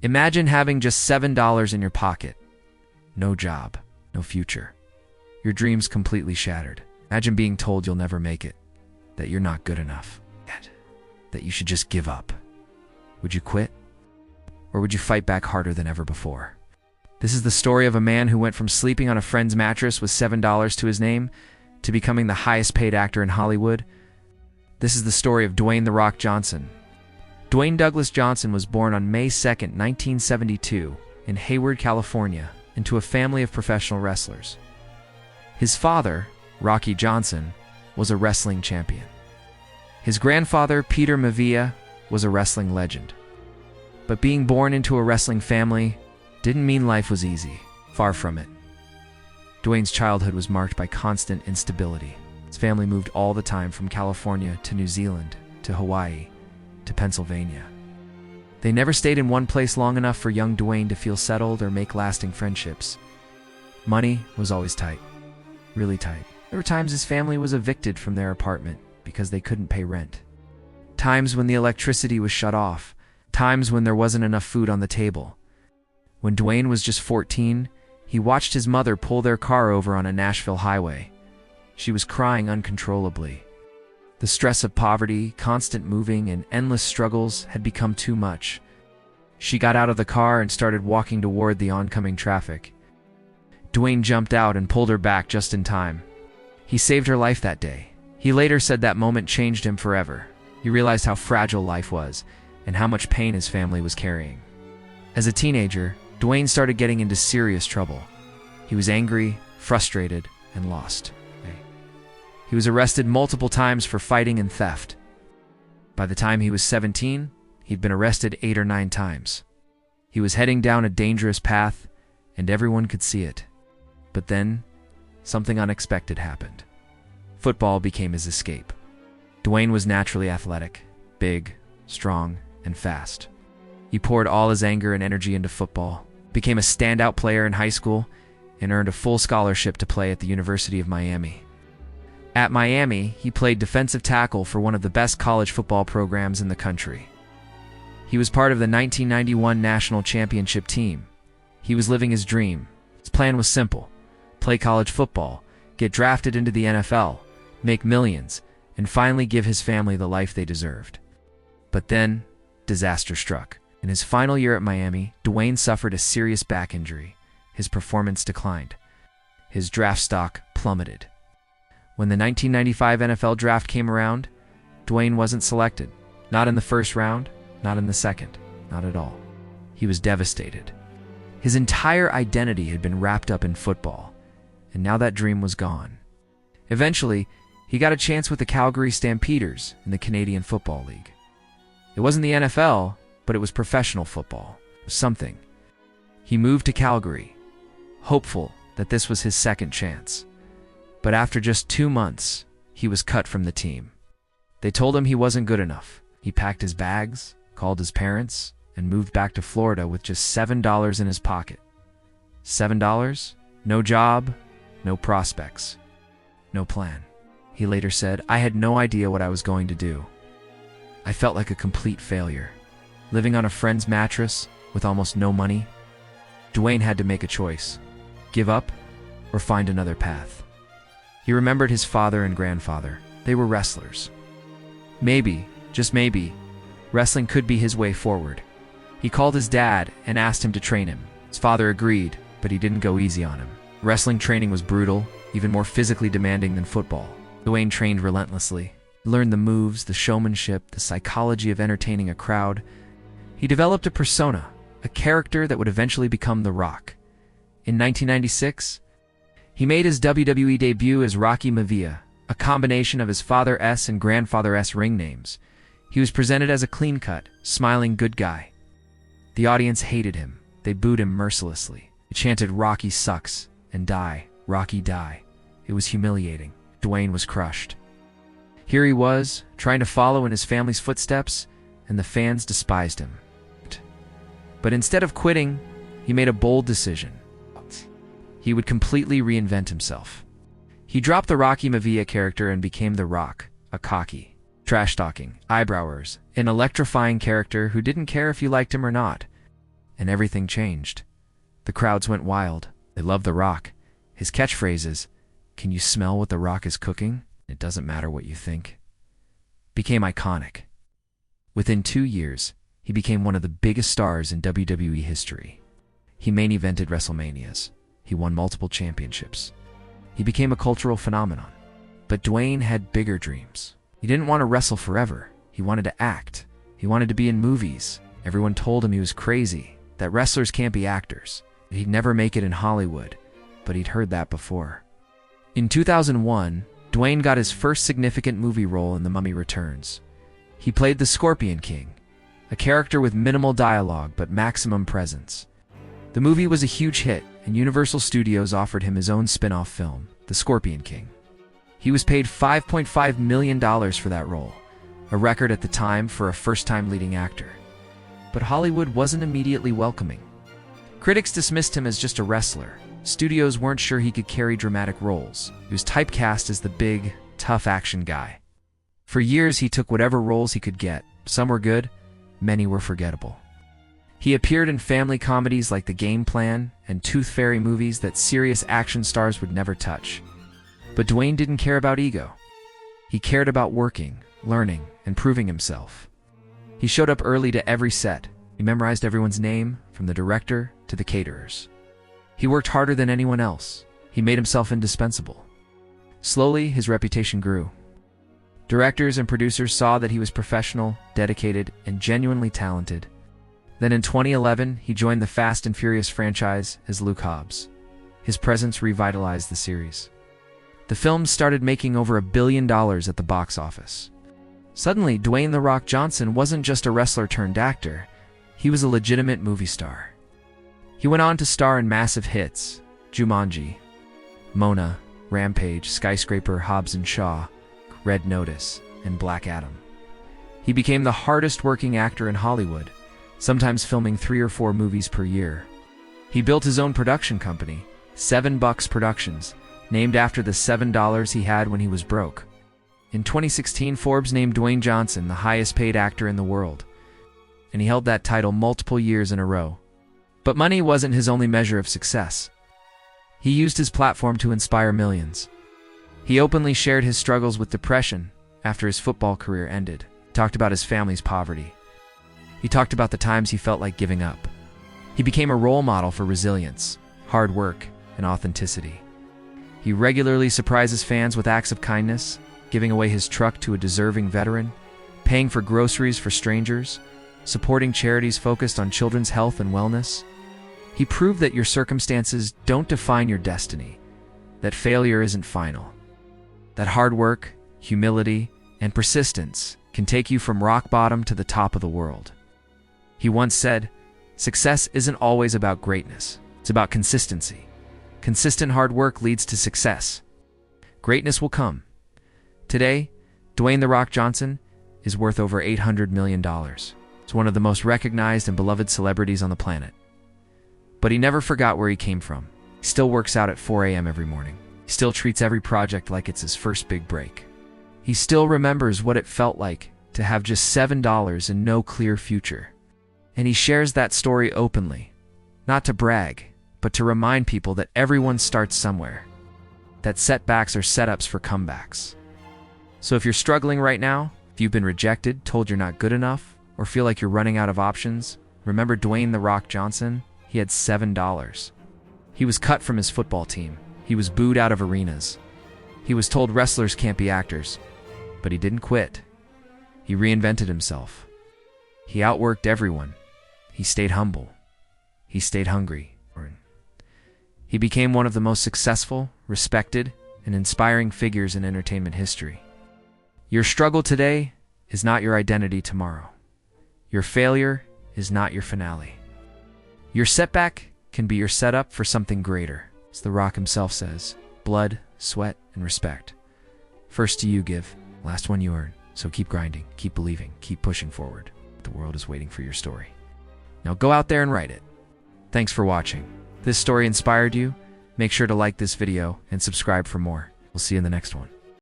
Imagine having just $7 in your pocket. No job, no future. Your dreams completely shattered. Imagine being told you'll never make it, that you're not good enough, that you should just give up. Would you quit? Or would you fight back harder than ever before? This is the story of a man who went from sleeping on a friend's mattress with $7 to his name to becoming the highest paid actor in Hollywood. This is the story of Dwayne "The Rock" Johnson. Dwayne Douglas Johnson was born on May 2, 1972, in Hayward, California, into a family of professional wrestlers. His father, Rocky Johnson, was a wrestling champion. His grandfather, Peter Mavia, was a wrestling legend. But being born into a wrestling family didn't mean life was easy. Far from it. Dwayne's childhood was marked by constant instability. His family moved all the time from California to New Zealand, to Hawaii, to Pennsylvania. They never stayed in one place long enough for young Dwayne to feel settled or make lasting friendships. Money was always tight. Really tight. There were times his family was evicted from their apartment because they couldn't pay rent. Times when the electricity was shut off. Times when there wasn't enough food on the table. When Dwayne was just 14, he watched his mother pull their car over on a Nashville highway. She was crying uncontrollably. The stress of poverty, constant moving, and endless struggles had become too much. She got out of the car and started walking toward the oncoming traffic. Dwayne jumped out and pulled her back just in time. He saved her life that day. He later said that moment changed him forever. He realized how fragile life was and how much pain his family was carrying. As a teenager, Dwayne started getting into serious trouble. He was angry, frustrated, and lost. He was arrested multiple times for fighting and theft. By the time he was 17, he'd been arrested 8 or 9 times. He was heading down a dangerous path, and everyone could see it. But then, something unexpected happened. Football became his escape. Dwayne was naturally athletic, big, strong, and fast. He poured all his anger and energy into football, became a standout player in high school, and earned a full scholarship to play at the University of Miami. At Miami, he played defensive tackle for one of the best college football programs in the country. He was part of the 1991 national championship team. He was living his dream. His plan was simple: play college football, get drafted into the NFL, make millions, and finally give his family the life they deserved. But then, disaster struck. In his final year at Miami, Dwayne suffered a serious back injury. His performance declined. His draft stock plummeted. When the 1995 NFL draft came around, Dwayne wasn't selected. Not in the first round, not in the second, not at all. He was devastated. His entire identity had been wrapped up in football, and now that dream was gone. Eventually, he got a chance with the Calgary Stampeders in the Canadian Football League. It wasn't the NFL, but it was professional football. It was something. He moved to Calgary, hopeful that this was his second chance. But after just 2 months, he was cut from the team. They told him he wasn't good enough. He packed his bags, called his parents, and moved back to Florida with just $7 in his pocket. $7? No job, no prospects, no plan. He later said, "I had no idea what I was going to do. I felt like a complete failure. Living on a friend's mattress with almost no money." Dwayne had to make a choice: give up or find another path. He remembered his father and grandfather. They were wrestlers. Maybe, just maybe, wrestling could be his way forward. He called his dad and asked him to train him. His father agreed, but he didn't go easy on him. Wrestling training was brutal, even more physically demanding than football. Dwayne trained relentlessly. He learned the moves, the showmanship, the psychology of entertaining a crowd. He developed a persona, a character that would eventually become The Rock. In 1996, he made his WWE debut as Rocky Maivia, a combination of his Father S and Grandfather S ring names. He was presented as a clean-cut, smiling good guy. The audience hated him. They booed him mercilessly. They chanted, "Rocky sucks," and "Die, Rocky, die." It was humiliating. Dwayne was crushed. Here he was, trying to follow in his family's footsteps, and the fans despised him. But instead of quitting, he made a bold decision. He would completely reinvent himself. He dropped the Rocky Maivia character and became The Rock, a cocky, trash-talking, eyebrowers, an electrifying character who didn't care if you liked him or not. and everything changed. The crowds went wild. They loved The Rock. His catchphrases, "Can you smell what The Rock is cooking? It doesn't matter what you think," became iconic. Within 2 years, he became one of the biggest stars in WWE history. He main evented WrestleManias. He won multiple championships. He became a cultural phenomenon. But Dwayne had bigger dreams. He didn't want to wrestle forever. He wanted to act. He wanted to be in movies. Everyone told him he was crazy, that wrestlers can't be actors, that he'd never make it in Hollywood, but he'd heard that before. In 2001, Dwayne got his first significant movie role in The Mummy Returns. He played the Scorpion King, a character with minimal dialogue but maximum presence. The movie was a huge hit, and Universal Studios offered him his own spin-off film, The Scorpion King. He was paid $5.5 million for that role, a record at the time for a first-time leading actor. But Hollywood wasn't immediately welcoming. Critics dismissed him as just a wrestler. Studios weren't sure he could carry dramatic roles. He was typecast as the big, tough action guy. For years, he took whatever roles he could get. Some were good, many were forgettable. He appeared in family comedies like The Game Plan and Tooth Fairy movies that serious action stars would never touch. But Dwayne didn't care about ego. He cared about working, learning, and proving himself. He showed up early to every set. He memorized everyone's name, from the director to the caterers. He worked harder than anyone else. He made himself indispensable. Slowly, his reputation grew. Directors and producers saw that he was professional, dedicated, and genuinely talented. Then in 2011, he joined the Fast and Furious franchise as Luke Hobbs. His presence revitalized the series. The films started making over $1 billion at the box office. Suddenly, Dwayne "The Rock" Johnson wasn't just a wrestler turned actor. He was a legitimate movie star. He went on to star in massive hits: Jumanji, Mona, Rampage, Skyscraper, Hobbs & Shaw, Red Notice, and Black Adam. He became the hardest-working actor in Hollywood, sometimes filming 3 or 4 movies per year. He built his own production company, $7 Productions, named after the $7 he had when he was broke. In 2016, Forbes named Dwayne Johnson the highest-paid actor in the world, and he held that title multiple years in a row. But money wasn't his only measure of success. He used his platform to inspire millions. He openly shared his struggles with depression after his football career ended. He talked about his family's poverty. He talked about the times he felt like giving up. He became a role model for resilience, hard work, and authenticity. He regularly surprises fans with acts of kindness, giving away his truck to a deserving veteran, paying for groceries for strangers, supporting charities focused on children's health and wellness. He proved that your circumstances don't define your destiny, that failure isn't final, that hard work, humility, and persistence can take you from rock bottom to the top of the world. He once said, "Success isn't always about greatness. It's about consistency. Consistent hard work leads to success. Greatness will come." Today, Dwayne "The Rock" Johnson is worth over $800 million. He's one of the most recognized and beloved celebrities on the planet. But he never forgot where he came from. He still works out at 4 a.m. every morning. He still treats every project like it's his first big break. He still remembers what it felt like to have just $7 and no clear future. And he shares that story openly, not to brag, but to remind people that everyone starts somewhere, that setbacks are setups for comebacks. So if you're struggling right now, if you've been rejected, told you're not good enough, or feel like you're running out of options, remember Dwayne "The Rock" Johnson? He had $7. He was cut from his football team. He was booed out of arenas. He was told wrestlers can't be actors, but he didn't quit. He reinvented himself. He outworked everyone. He stayed humble. He stayed hungry. He became one of the most successful, respected, and inspiring figures in entertainment history. Your struggle today is not your identity tomorrow. Your failure is not your finale. Your setback can be your setup for something greater. As The Rock himself says, blood, sweat, and respect. First to you give, last one you earn. So keep grinding, keep believing, keep pushing forward. The world is waiting for your story. Now go out there and write it. Thanks for watching. If this story inspired you, make sure to like this video and subscribe for more. We'll see you in the next one.